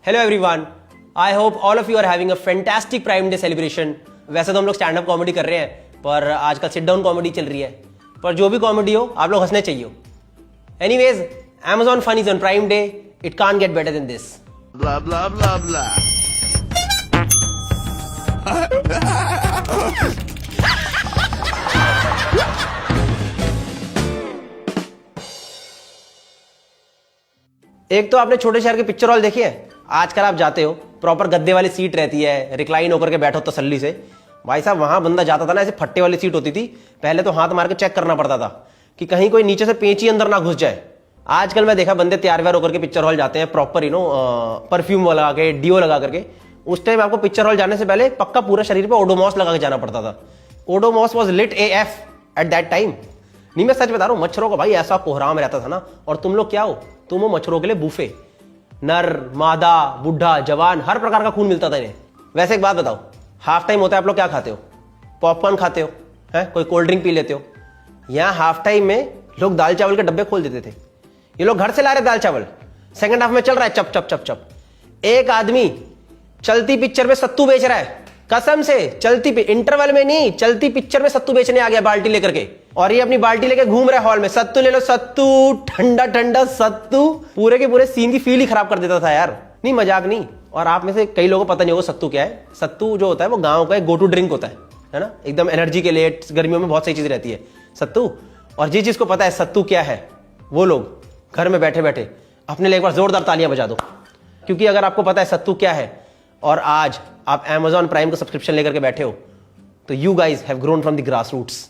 Hello everyone, I hope all of you are having a fantastic Prime Day celebration. वैसे तो हम लोग stand up comedy कर रहे हैं, पर आजकल सिट डाउन कॉमेडी चल रही है। पर जो भी कॉमेडी हो, आप लोग हंसने चाहिए। Anyways, Amazon Fun is on Prime Day. It can't get better than this. Blah blah blah blah. एक तो आपने छोटे शहर के पिक्चर हॉल देखी है। आजकल आप जाते हो, प्रॉपर गद्दे वाली सीट रहती है, रिक्लाइन होकर के बैठो तसल्ली से। भाई साहब, वहां बंदा जाता था ना, ऐसे फट्टे वाली सीट होती थी। पहले तो हाथ मार के चेक करना पड़ता था कि कहीं कोई नीचे से पेंची अंदर ना घुस जाए। आजकल मैं देखा बंदे तैयार व्यार होकर के पिक्चर हॉल जाते हैं, प्रॉपर परफ्यूम लगा के, डीओ लगा करके। उस टाइम आपको पिक्चर हॉल जाने से पहले पक्का पूरा शरीर पे ओडोमॉस लगा के जाना पड़ता था। Odomos was lit AF at that time. नहीं, मैं सच बता रहा हूँ, मच्छरों का भाई ऐसा कोहराम रहता था ना। और तुम लोग क्या हो, तुम हो मच्छरों के लिए बूफे। नर, मादा, बुढ़ा, जवान, हर प्रकार का खून मिलता था इन्हें। वैसे एक बात बताओ, हाफ टाइम होता है, आप लोग क्या खाते हो? पॉपकॉर्न खाते हो, है कोई कोल्ड ड्रिंक पी लेते हो। यहाँ हाफ टाइम में लोग दाल चावल के डब्बे खोल देते थे। ये लोग घर से ला रहे दाल चावल, सेकंड हाफ में चल रहा है चप चप चप चप। एक आदमी चलती पिक्चर में सत्तू बेच रहा है, कसम से। चलती इंटरवल में नहीं, चलती पिक्चर में सत्तू बेचने आ गया बाल्टी लेकर के। और ये अपनी बाल्टी लेके घूम रहा है हॉल में, सत्तू ले लो सत्तू, ठंडा ठंडा सत्तू। पूरे के पूरे सीन की फील ही खराब कर देता था यार। नहीं, मजाक नहीं। और आप में से कई लोगों को पता नहीं होगा सत्तू क्या है। सत्तू जो होता है वो गांव का एक गो टू ड्रिंक होता है ना, एकदम एनर्जी के लिए। गर्मियों में बहुत सही चीज रहती है सत्तू। और जिस जिसको पता है सत्तू क्या है, वो लोग घर में बैठे बैठे अपने लिए एक बार जोरदार तालियां बजा दो। क्योंकि अगर आपको पता है सत्तू क्या है और आज आप Amazon प्राइम का सब्सक्रिप्शन लेकर के बैठे हो, तो you guys have grown from the grass roots.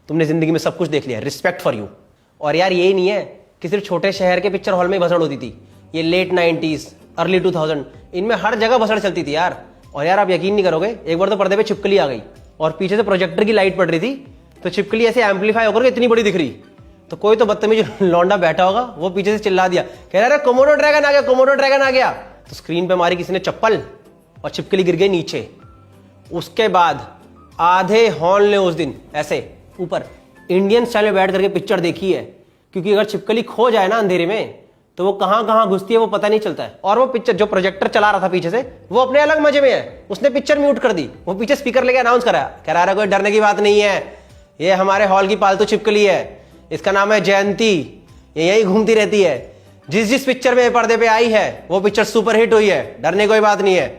तुमने जिंदगी में सब कुछ देख लिया, रिस्पेक्ट फॉर यू। और यार, यही नहीं है कि सिर्फ छोटे शहर के पिक्चर हॉल में भसड़ होती थी। ये लेट 90s, अर्ली 2000, इनमें हर जगह भसड़ चलती थी यार। और यार, आप यकीन नहीं करोगे, एक बार तो पर्दे पे छिपकली आ गई और पीछे से प्रोजेक्टर की लाइट पड़ रही थी, तो छिपकली ऐसे एम्पलीफाई होकर इतनी बड़ी दिख रही। तो कोई तो बदतमीज लौंडा बैठा होगा, वो पीछे से चिल्ला दिया, कह रहा है कोमोडो ड्रैगन आ गया, कोमोडो ड्रैगन आ गया। तो स्क्रीन पे मारी किसी ने चप्पल और छिपकली गिर गई नीचे। उसके बाद आधे हॉल ने उस दिन ऐसे ऊपर इंडियन स्टाइल में बैठ करके पिक्चर देखी है। क्योंकि अगर छिपकली खो जाए ना अंधेरे में, तो वो कहां कहां घुसती है वो पता नहीं चलता है। और वो पिक्चर जो प्रोजेक्टर चला रहा था पीछे से, वो अपने अलग मजे में है, उसने पिक्चर म्यूट कर दी। वो पीछे स्पीकर लेके अनाउंस कराया, कह रहा है कोई डरने की बात नहीं है, ये हमारे हॉल की पालतू छिपकली है, इसका नाम है जयंती, ये यही घूमती रहती है। जिस जिस पिक्चर में पर्दे पे आई है वो पिक्चर सुपर हिट हुई है, डरने कोई बात नहीं है।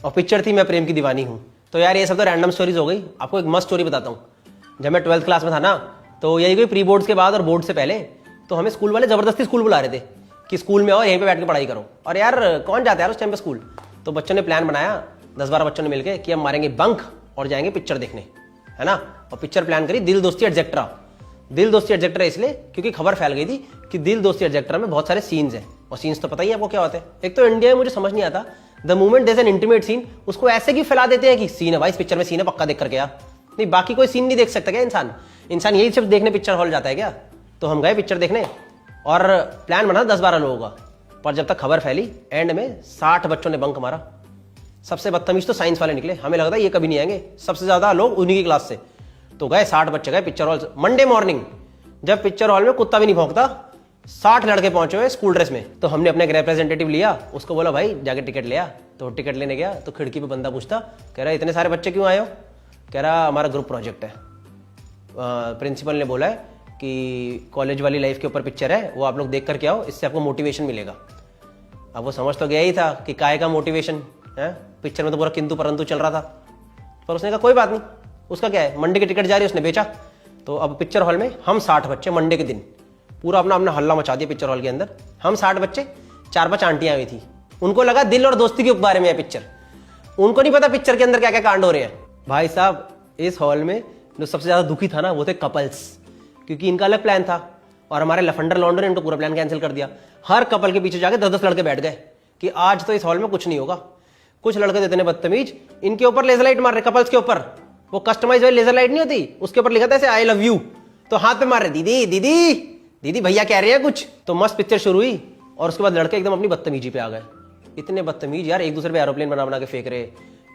और पिक्चर थी मैं प्रेम की दीवानी हूं। तो यार, ये सब तो रैंडम स्टोरीज हो गई। आपको एक मस्त स्टोरी बताता हूं। जब मैं 12th क्लास में था ना, तो यही कोई प्री बोर्ड्स के बाद और बोर्ड से पहले, तो हमें स्कूल वाले जबरदस्ती स्कूल बुला रहे थे कि स्कूल में आओ, यहीं पे बैठ के पढ़ाई करो। और यार, कौन जाता है यार उस टाइम पे स्कूल। तो बच्चों ने प्लान बनाया, 10-12 बच्चों ने मिलकर, कि हम मारेंगे बंक और जाएंगे पिक्चर देखने, है ना। और पिक्चर प्लान करी दिल दोस्ती एटसेट्रा। दिल दोस्ती एटसेट्रा इसलिए क्योंकि खबर फैल गई थी कि दिल दोस्ती एटसेट्रा में बहुत सारे सीन्स हैं। और सीन्स तो पता ही है आपको क्या होते हैं। एक तो इंडिया में मुझे समझ नहीं आता, the moment there is an intimate scene, उसको ऐसे क्यों फैला देते हैं कि सीन है भाई, इस पिक्चर में सीन है, पक्का देख करके आ। नहीं, बाकी कोई सीन नहीं देख सकता क्या इंसान यही सिर्फ देखने पिक्चर हॉल जाता है क्या। तो हम गए पिक्चर देखने और प्लान बना 10-12 लोगों का। पर जब तक खबर फैली, एंड में 60 बच्चों ने बंक मारा। सबसे बदतमीज तो साइंस वाले निकले। हमें लगा था ये कभी नहीं आएंगे, सबसे ज्यादा लोग उन्हीं की क्लास से। तो गए 60 बच्चे गए पिक्चर हॉल। मंडे मॉर्निंग, जब पिक्चर हॉल में कुत्ता भी नहीं भौंकता, 60 लड़के पहुंचे हुए स्कूल ड्रेस में। तो हमने अपने एक रिप्रेजेंटेटिव लिया, उसको बोला भाई जाके टिकट ले आ। तो टिकट लेने गया तो खिड़की पे बंदा पूछता, कह रहा इतने सारे बच्चे क्यों आए हो। कह रहा हमारा ग्रुप प्रोजेक्ट है, प्रिंसिपल ने बोला है कि कॉलेज वाली लाइफ के ऊपर पिक्चर है, वो आप लोग देख करके आओ, इससे आपको मोटिवेशन मिलेगा। अब वो समझ तो गया ही था कि काय का मोटिवेशन है, पिक्चर में तो पूरा किंतु परंतु चल रहा था। पर उसने कहा कोई बात नहीं, उसका क्या है, मंडे की टिकट जा रही है, उसने बेचा। तो अब पिक्चर हॉल में हम 60 बच्चे, मंडे के दिन पूरा अपना हल्ला मचा दिया पिक्चर हॉल के अंदर। हम 60 बच्चे, 4-5 आंटियां आई थी, उनको लगा दिल और दोस्ती के बारे में है पिक्चर। उनको नहीं पता पिक्चर के अंदर क्या क्या कांड हो रहे हैं। भाई साहब, इस हॉल में जो सबसे ज्यादा दुखी था ना, वो थे कपल्स। क्योंकि इनका अलग प्लान था और हमारे लफंडर लॉन्डर ने इनको पूरा प्लान कैंसिल कर दिया। हर कपल के पीछे जाके 10-10 लड़के बैठ गए कि आज तो इस हॉल में कुछ नहीं होगा। कुछ लड़के देते हैं बदतमीज, इनके ऊपर लेजर लाइट मार रहे, कपल्स के ऊपर। वो कस्टमाइज वाली लेजर लाइट नहीं होती, उसके ऊपर लिखा था ऐसे आई लव यू, तो हाथ पे मार रहे, दीदी दीदी दीदी भैया कह रहे हैं कुछ। तो मस्त पिक्चर शुरू हुई और उसके बाद लड़के एकदम अपनी बदतमीजी पे आ गए। इतने बदतमीज यार, एक दूसरे पे एरोप्लेन बना बना के फेंक रहे।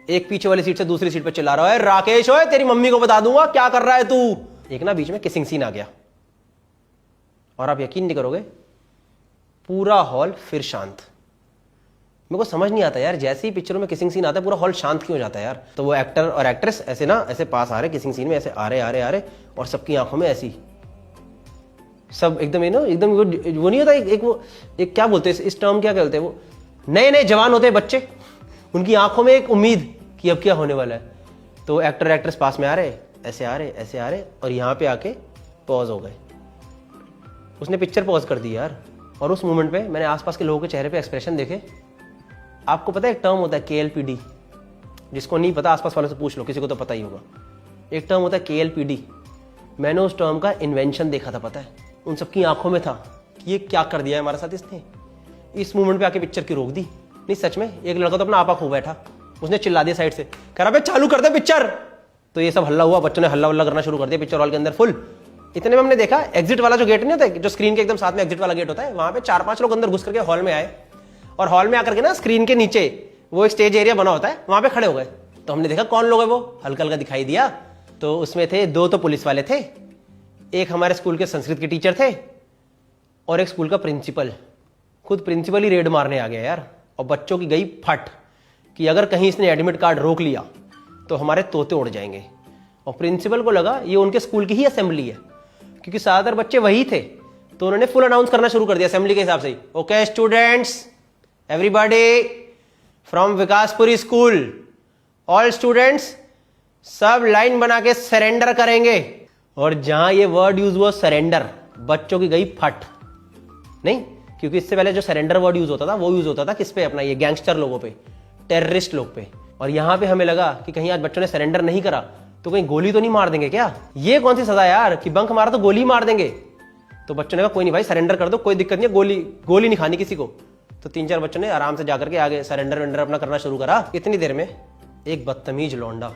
एक पीछे वाली सीट से दूसरी सीट पे चिल्ला रहा है, राकेश ओए तेरी मम्मी को बता दूंगा क्या कर रहा है तू। एक ना बीच में किसिंग सीन आ गया और आप यकीन नहीं करोगे, पूरा हॉल फिर शांत। मेरे को समझ नहीं आता यार, जैसे ही पिक्चरों में किसिंग सीन आता है पूरा हॉल शांत क्यों हो जाता है यार। तो वो एक्टर और एक्ट्रेस ऐसे ना ऐसे पास आ रहे किसिंग सीन में, ऐसे आ रहे और सबकी आंखों में ऐसी सब एकदम एकदम वो नहीं होता एक वो एक क्या बोलते हैं इस टर्म क्या बोलते हैं, वो नए नए जवान होते हैं बच्चे, उनकी आंखों में एक उम्मीद कि अब क्या होने वाला है। तो एक्टर एक्ट्रेस पास में आ रहे ऐसे आ रहे और यहाँ पे आके पॉज हो गए। उसने पिक्चर पॉज कर दी यार, और उस मोमेंट पे मैंने आसपास के लोगों के चेहरे पे एक्सप्रेशन देखे। आपको पता है एक टर्म होता है KLPD, जिसको नहीं पता आसपास वालों से पूछ लो, किसी को तो पता ही होगा। एक टर्म होता है KLPD, मैंने उस टर्म का इन्वेंशन देखा था, पता है उन सबकी आंखों में था कि ये क्या कर दिया है हमारे साथ इसने, इस मोमेंट पे आके पिक्चर की रोक दी। नहीं सच में, एक लड़का तो अपना आपा खो बैठा, उसने चिल्ला दिया साइड से, कह रहा भाई चालू कर दे पिक्चर। तो ये सब हल्ला हुआ, बच्चों ने हल्ला करना शुरू कर दिया पिक्चर हॉल के अंदर फुल। इतने में हमने देखा एग्जिट वाला जो गेट नहीं होता है, जो स्क्रीन के एकदम साथ में एग्जिट वाला गेट होता है, वहां पे 4-5 लोग अंदर घुस करके हॉल में आए, और हॉल में आकर के ना स्क्रीन के नीचे वो एक स्टेज एरिया बना होता है, वहां पे खड़े हो गए। तो हमने देखा कौन लोग है, वो हल्का हल्का दिखाई दिया। तो उसमें थे 2 तो पुलिस वाले थे, एक हमारे स्कूल के संस्कृत के टीचर थे, और एक स्कूल का प्रिंसिपल। खुद प्रिंसिपल ही रेड मारने आ गया यार, और बच्चों की गई फट कि अगर कहीं इसने एडमिट कार्ड रोक लिया तो हमारे तोते उड़ जाएंगे। और प्रिंसिपल को लगा ये उनके स्कूल की ही असेंबली है, क्योंकि ज्यादातर बच्चे वही थे, तो उन्होंने फुल अनाउंस करना शुरू कर दिया असेंबली के हिसाब से ही। Okay students, everybody from Vikaspuri school, all students सब लाइन बना के सरेंडर करेंगे। और जहां ये वर्ड यूज हुआ सरेंडर, बच्चों की गई फट। नहीं, क्योंकि इससे पहले जो सरेंडर वर्ड यूज होता था वो यूज होता था किस पे, अपना ये गैंगस्टर लोगों पे, टेररिस्ट लोग पे। और यहां पे हमें लगा कि कहीं आज बच्चों ने सरेंडर नहीं करा तो कहीं गोली तो नहीं मार देंगे क्या। ये कौन सी सजा यार कि बंक मारा तो गोली मार देंगे। तो बच्चों ने कहा कोई नहीं भाई सरेंडर कर दो, कोई दिक्कत नहीं है, गोली नहीं खानी किसी को। तो 3-4 बच्चों ने आराम से जाकर के आगे सरेंडर वेंडर अपना करना शुरू करा। इतनी देर में एक बदतमीज लौंडा,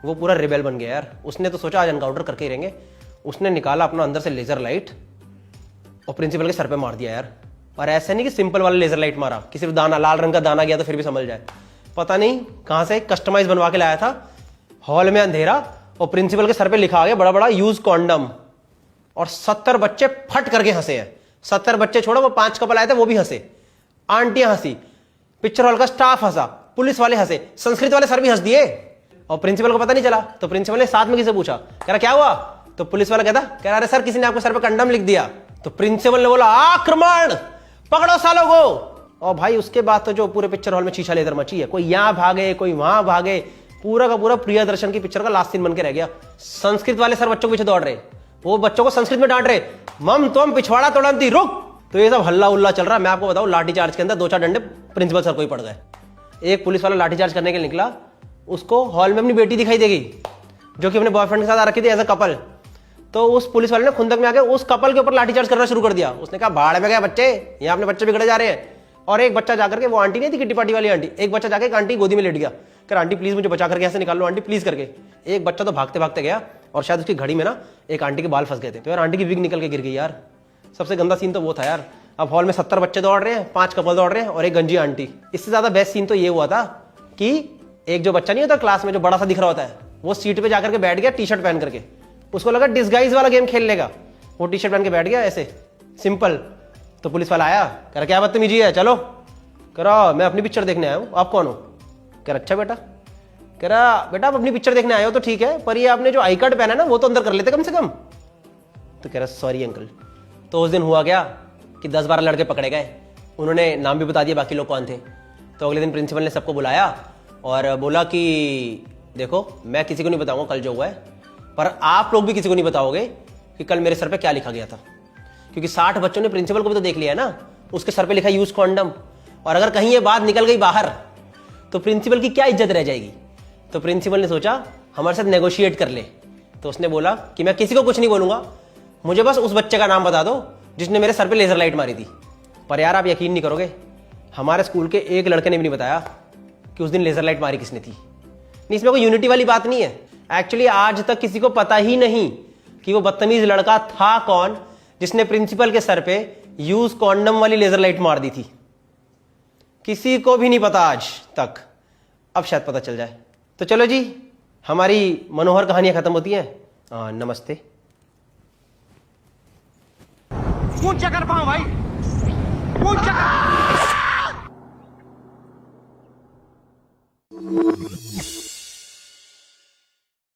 वो पूरा रिबेल बन गया यार। उसने तो सोचा आज एनकाउंटर करके ही रहेंगे। उसने निकाला अपना अंदर से लेजर लाइट और प्रिंसिपल के सर पे मार दिया यार। और ऐसे नहीं कि सिंपल वाला लेजर लाइट मारा कि सिर्फ दाना, लाल रंग का दाना गया तो फिर भी समझ जाए। पता नहीं कहां से कस्टमाइज बनवा के लाया था। हॉल में अंधेरा और प्रिंसिपल के सर पे लिखा आ गया बड़ा बड़ा यूज कॉन्डम। और 70 बच्चे फट करके हंसे हैं। 70 बच्चे छोड़ो, वो 5 कपल आए थे वो भी हंसे, आंटियां हंसी, पिक्चर हॉल का स्टाफ हंसा, पुलिस वाले हंसे, संस्कृत वाले सर भी हंस दिए। और प्रिंसिपल को पता नहीं चला, तो प्रिंसिपल ने साथ में किसी पूछा, कह रहा क्या हुआ। तो पुलिस वाला कह रहा अरे सर किसी ने आपके सर पे कंडम लिख दिया। तो प्रिंसिपल ने बोला आक्रमण, पकड़ो सालों को। और भाई उसके बाद तो जो पूरे पिक्चर हॉल में शीशा लेदर मची है, कोई यहां भागे कोई वहां भागे, पूरा का पूरा प्रियदर्शन की पिक्चर का लास्ट सीन बन के रह गया। संस्कृत वाले सर बच्चों के पीछे दौड़ रहे, वो बच्चों को संस्कृत में डांट रहे, मम तुम पिछवाड़ा तोड़ती रुक। तो ये सब हल्ला उल्ला चल रहा है। मैं आपको बताऊं लाठी चार्ज के अंदर 2-4 डंडे प्रिंसिपल सर को ही पड़ गए। एक पुलिस वाला लाठी चार्ज करने के लिए निकला, उसको हॉल में अपनी बेटी दिखाई देगी जो कि अपने बॉयफ्रेंड के साथ आ रखी थी एज अ कपल। तो उस पुलिस वाले ने खुंदक में आके उस कपल के ऊपर लाठीचार्ज करना शुरू कर दिया। उसने कहा भाड़ में गया बच्चे, यहाँ अपने बच्चे बिगड़े जा रहे हैं। और एक बच्चा जाकर के, वो आंटी नहीं थी किट्टी पार्टी वाली आंटी, एक बच्चा जाके एक आंटी गोदी में लेट गया, कह आंटी प्लीज मुझे बचा करके ऐसे निकाल लो आंटी प्लीज करके। एक बच्चा तो भागते भागते गया और शायद उसकी घड़ी में ना एक आंटी के बाल फंस गए थे, तो यार आंटी की विग निकल के गिर गई यार। सबसे गंदा सीन तो वो था यार। अब हॉल में 70 बच्चे दौड़ रहे हैं, 5 कपल दौड़ रहे हैं और एक गंजी आंटी। इससे ज्यादा बेस्ट सीन तो ये हुआ था कि एक जो बच्चा नहीं होता क्लास में जो बड़ा सा दिख रहा होता है, वो सीट पे जाकर के बैठ गया टी शर्ट पहन करके। उसको लगा डिस्गाइज वाला गेम खेल लेगा, वो टी शर्ट पहन के बैठ गया ऐसे सिंपल। तो पुलिस वाला आया, कह रहा क्या बदतमीजी है, चलो। कह रहा मैं अपनी पिक्चर देखने आया हूँ, आप कौन हो। कह रहा अच्छा बेटा। कह रहा बेटा आप अपनी पिक्चर देखने आए हो तो ठीक है, पर ये आपने जो आई कार्ड पहना है ना वो तो अंदर कर लेते कम से कम। तो कह रहा सॉरी अंकल। तो उस दिन हुआ क्या कि 10-12 लड़के पकड़े गए, उन्होंने नाम भी बता दिया बाकी लोग कौन थे। तो अगले दिन प्रिंसिपल ने सबको बुलाया और बोला कि देखो मैं किसी को नहीं बताऊंगा कल जो हुआ है, पर आप लोग भी किसी को नहीं बताओगे कि कल मेरे सर पे क्या लिखा गया था, क्योंकि 60 बच्चों ने प्रिंसिपल को भी तो देख लिया है ना, उसके सर पे लिखा यूज कॉन्डम। और अगर कहीं ये बात निकल गई बाहर तो प्रिंसिपल की क्या इज्जत रह जाएगी। तो प्रिंसिपल ने सोचा हमारे साथ नेगोशिएट कर ले। तो उसने बोला कि मैं किसी को कुछ नहीं बोलूंगा, मुझे बस उस बच्चे का नाम बता दो जिसने मेरे सर पे लेजर लाइट मारी थी। पर यार आप यकीन नहीं करोगे, हमारे स्कूल के एक लड़के ने भी नहीं बताया कि उस दिन लेजर लाइट मारी किसने थी। नहीं, इसमें कोई यूनिटी वाली बात नहीं है। एक्चुअली आज तक किसी को पता ही नहीं कि वो बदतमीज लड़का था कौन जिसने प्रिंसिपल के सर पे यूज कॉन्डम वाली लेजर लाइट मार दी थी। किसी को भी नहीं पता आज तक, अब शायद पता चल जाए। तो चलो जी, हमारी मनोहर कहानियां खत्म होती हैं। नमस्ते। ऊंचा कर पाऊं भाई, ऊंचा कर। blah.